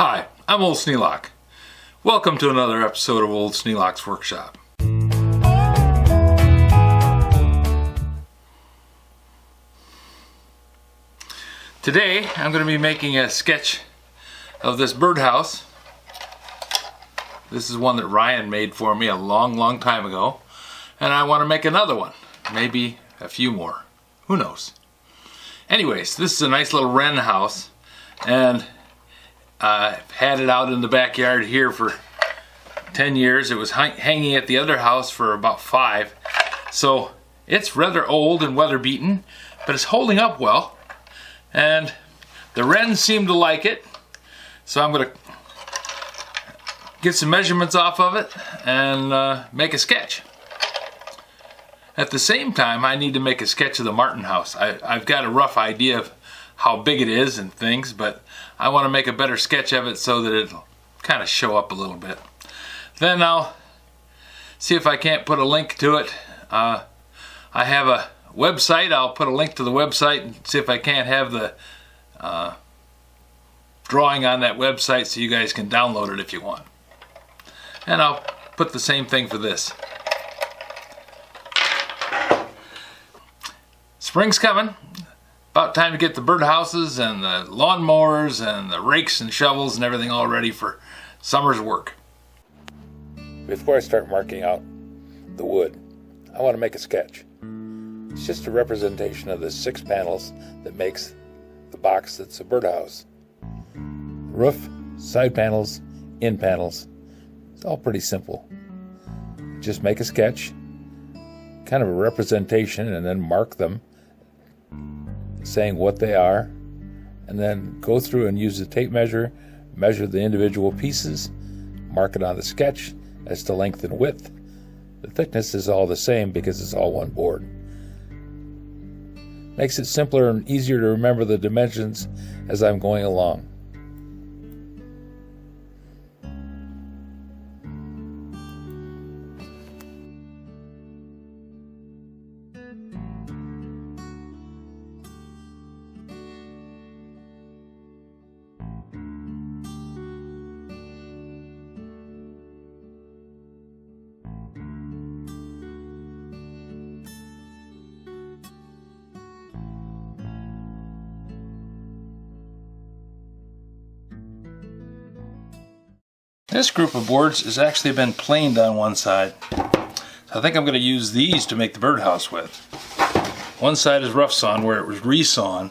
Hi, I'm Old Sneelock. Welcome to another episode of Old Sneelock's Workshop. Today I'm going to be making a sketch of this birdhouse. This is one that Ryan made for me a long time ago, and I want to make another one, maybe a few more, who knows. Anyways, this is a nice little Wren house, and I've had it out in the backyard here for 10 years. It was hanging at the other house for about 5, so it's rather old and weather beaten, but it's holding up well, and the wrens seem to like it, so I'm going to get some measurements off of it and make a sketch. At the same time, I need to make a sketch of the Martin house. I've got a rough idea of how big it is and things, but I want to make a better sketch of it so that it'll kind of show up a little bit. Then I'll see if I can't put a link to it. I have a website. I'll put a link to the website and see if I can't have the drawing on that website so you guys can download it if you want. And I'll put the same thing for this. Spring's coming. About time to get the birdhouses and the lawnmowers and the rakes and shovels and everything all ready for summer's work. Before I start marking out the wood, I want to make a sketch. It's just a representation of the 6 panels that makes the box that's a birdhouse. Roof, side panels, end panels. It's all pretty simple. Just make a sketch, kind of a representation, and then mark them, saying what they are, and then go through and use the tape measure, measure the individual pieces, mark it on the sketch as to length and width. The thickness is all the same because it's all one board. Makes it simpler and easier to remember the dimensions as I'm going along. This group of boards has actually been planed on one side. So I think I'm going to use these to make the birdhouse with. One side is rough sawn where it was resawn,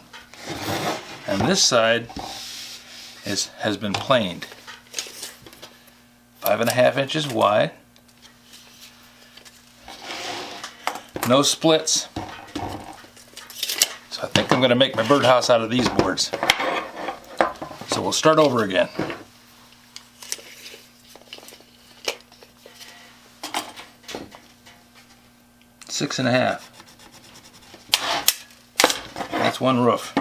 and this side has been planed. 5.5 inches wide. No splits. So I think I'm going to make my birdhouse out of these boards. So we'll start over again. 6.5. That's one roof.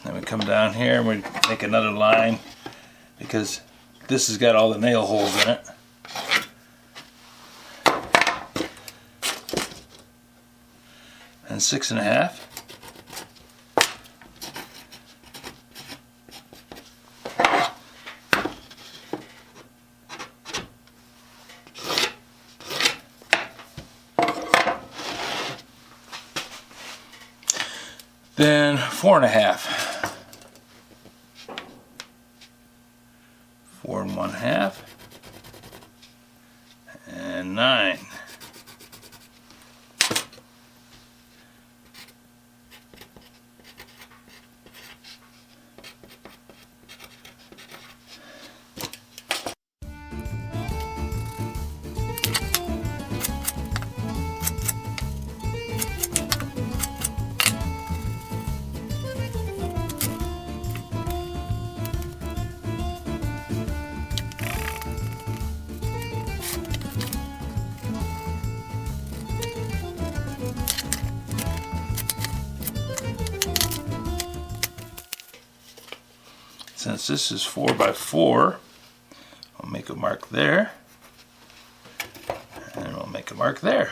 Then we come down here and we make another line because this has got all the nail holes in it. And 6.5. Then 4.5. 4 1/2. And 9. Since this is 4 by 4, I'll make a mark there, and we'll make a mark there.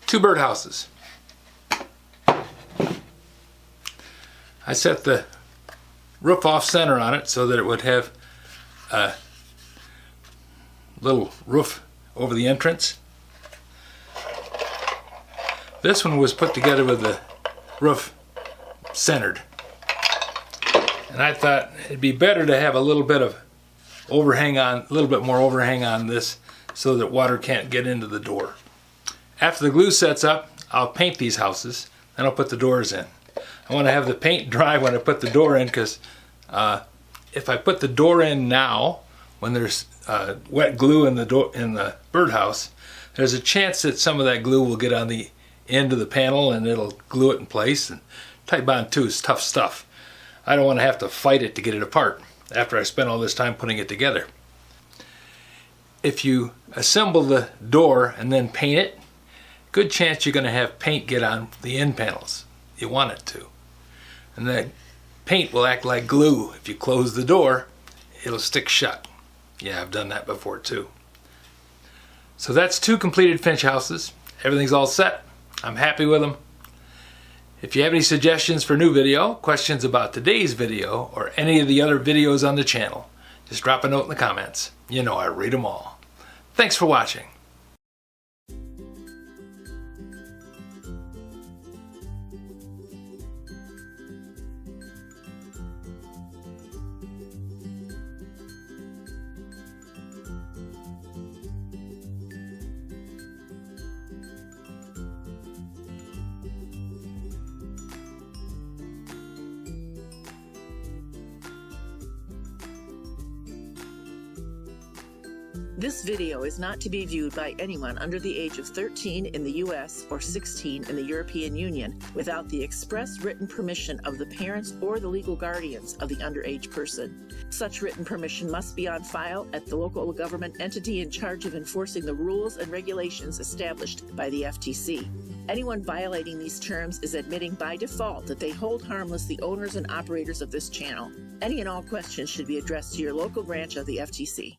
2 birdhouses. I set the roof off center on it so that it would have a little roof over the entrance. This one was put together with the roof centered. And I thought it'd be better to have a little bit of overhang on, a little bit more overhang on this so that water can't get into the door. After the glue sets up, I'll paint these houses, then I'll put the doors in. I want to have the paint dry when I put the door in, because if I put the door in now, when there's wet glue in the birdhouse, there's a chance that some of that glue will get on the end of the panel and it'll glue it in place. And Type Bond 2 is tough stuff. I don't want to have to fight it to get it apart after I spent all this time putting it together. If you assemble the door and then paint it, good chance you're going to have paint get on the end panels. You want it to. And that paint will act like glue. If you close the door, it'll stick shut. Yeah, I've done that before too. So that's 2 completed finch houses. Everything's all set. I'm happy with them. If you have any suggestions for new video, questions about today's video, or any of the other videos on the channel, just drop a note in the comments. You know I read them all. Thanks for watching. This video is not to be viewed by anyone under the age of 13 in the U.S. or 16 in the European Union without the express written permission of the parents or the legal guardians of the underage person. Such written permission must be on file at the local government entity in charge of enforcing the rules and regulations established by the FTC. Anyone violating these terms is admitting by default that they hold harmless the owners and operators of this channel. Any and all questions should be addressed to your local branch of the FTC.